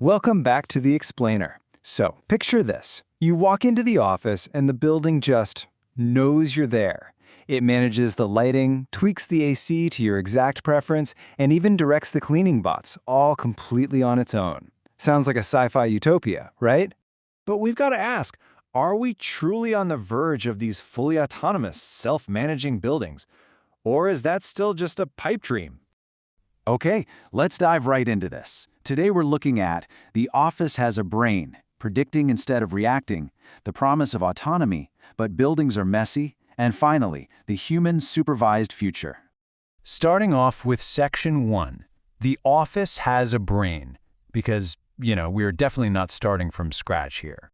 Welcome back to The Explainer. So, picture this. You walk into the office and the building just knows you're there. It manages the lighting, tweaks the AC to your exact preference, and even directs the cleaning bots, all completely on its own. Sounds like a sci-fi utopia, right? But we've got to ask, are we truly on the verge of these fully autonomous, self-managing buildings? Or is that still just a pipe dream? Okay, let's dive right into this. Today we're looking at the office has a brain, predicting instead of reacting, the promise of autonomy, but buildings are messy, and finally, the human-supervised future. Starting off with Section 1, the office has a brain, because, we're definitely not starting from scratch here.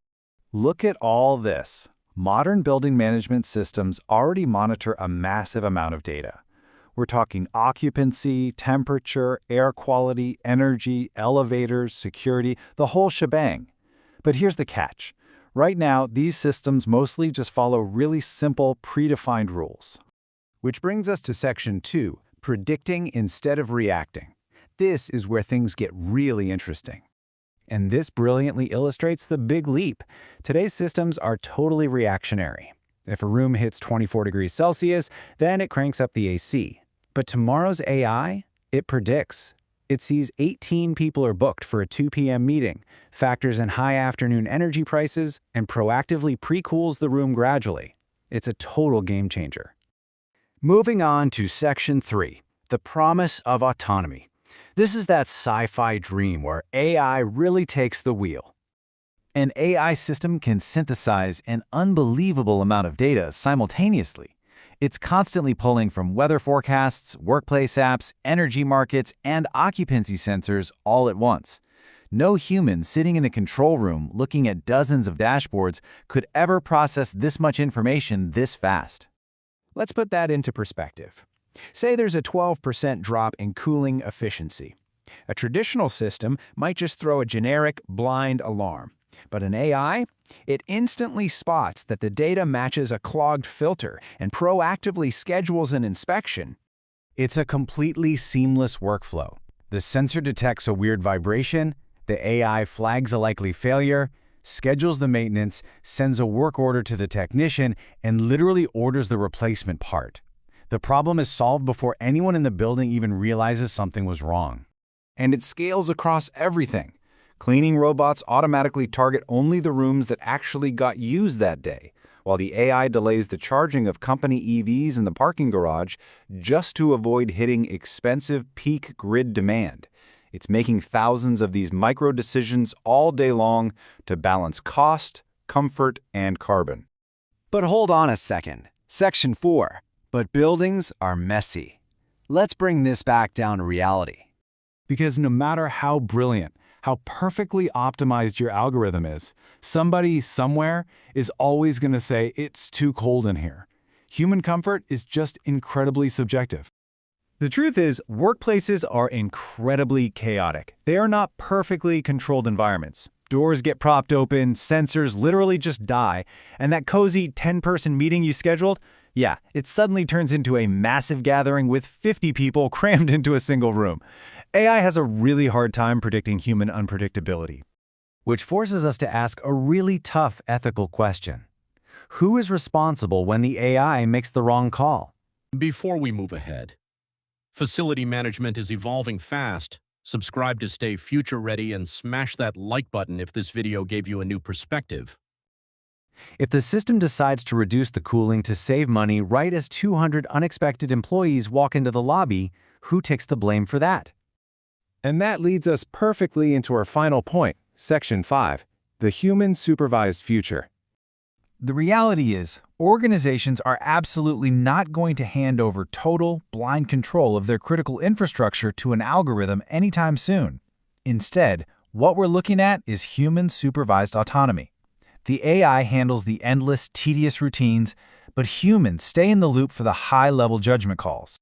Look at all this. Modern building management systems already monitor a massive amount of data. We're talking occupancy, temperature, air quality, energy, elevators, security, the whole shebang. But here's the catch. Right now, these systems mostly just follow really simple, predefined rules. Which brings us to Section 2, predicting instead of reacting. This is where things get really interesting. And this brilliantly illustrates the big leap. Today's systems are totally reactionary. If a room hits 24 degrees Celsius, then it cranks up the AC. But tomorrow's AI, it predicts. It sees 18 people are booked for a 2 p.m. meeting, factors in high afternoon energy prices, and proactively pre-cools the room gradually. It's a total game changer. Moving on to Section 3, the promise of autonomy. This is that sci-fi dream where AI really takes the wheel. An AI system can synthesize an unbelievable amount of data simultaneously. It's constantly pulling from weather forecasts, workplace apps, energy markets, and occupancy sensors all at once. No human sitting in a control room looking at dozens of dashboards could ever process this much information this fast. Let's put that into perspective. Say there's a 12% drop in cooling efficiency. A traditional system might just throw a generic, blind alarm. But an AI, it instantly spots that the data matches a clogged filter and proactively schedules an inspection. It's a completely seamless workflow. The sensor detects a weird vibration, the AI flags a likely failure, schedules the maintenance, sends a work order to the technician, and literally orders the replacement part. The problem is solved before anyone in the building even realizes something was wrong. And it scales across everything. Cleaning robots automatically target only the rooms that actually got used that day, while the AI delays the charging of company EVs in the parking garage just to avoid hitting expensive peak grid demand. It's making thousands of these micro decisions all day long to balance cost, comfort, and carbon. But hold on a second. Section 4. But buildings are messy. Let's bring this back down to reality. Because no matter how brilliant, how perfectly optimized your algorithm is, somebody somewhere is always going to say it's too cold in here. Human comfort is just incredibly subjective. The truth is, workplaces are incredibly chaotic. They are not perfectly controlled environments. Doors get propped open, sensors literally just die, and that cozy 10-person meeting you scheduled, it suddenly turns into a massive gathering with 50 people crammed into a single room. AI has a really hard time predicting human unpredictability. Which forces us to ask a really tough ethical question. Who is responsible when the AI makes the wrong call? Before we move ahead, facility management is evolving fast. Subscribe to stay future-ready and smash that like button if this video gave you a new perspective. If the system decides to reduce the cooling to save money right as 200 unexpected employees walk into the lobby, who takes the blame for that? And that leads us perfectly into our final point, Section 5, the human-supervised future. The reality is, organizations are absolutely not going to hand over total, blind control of their critical infrastructure to an algorithm anytime soon. Instead, what we're looking at is human-supervised autonomy. The AI handles the endless, tedious routines, but humans stay in the loop for the high-level judgment calls.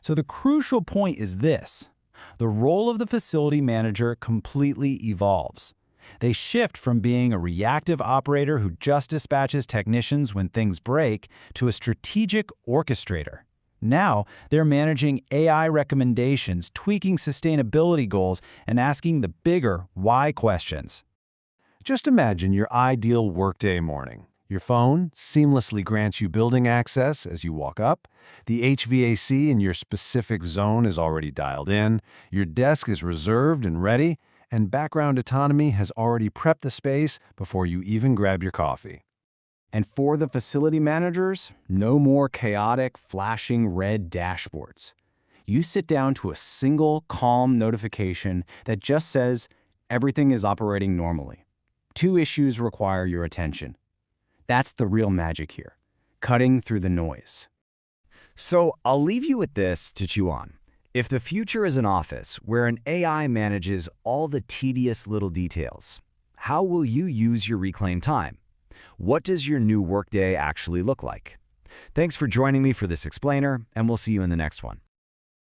So the crucial point is this. The role of the facility manager completely evolves. They shift from being a reactive operator who just dispatches technicians when things break to a strategic orchestrator. Now, they're managing AI recommendations, tweaking sustainability goals, and asking the bigger why questions. Just imagine your ideal workday morning. Your phone seamlessly grants you building access as you walk up. The HVAC in your specific zone is already dialed in. Your desk is reserved and ready, and background autonomy has already prepped the space before you even grab your coffee. And for the facility managers, no more chaotic, flashing red dashboards. You sit down to a single, calm notification that just says everything is operating normally. 2 issues require your attention. That's the real magic here, cutting through the noise. So I'll leave you with this to chew on. If the future is an office where an AI manages all the tedious little details, how will you use your reclaimed time? What does your new workday actually look like? Thanks for joining me for this explainer, and we'll see you in the next one.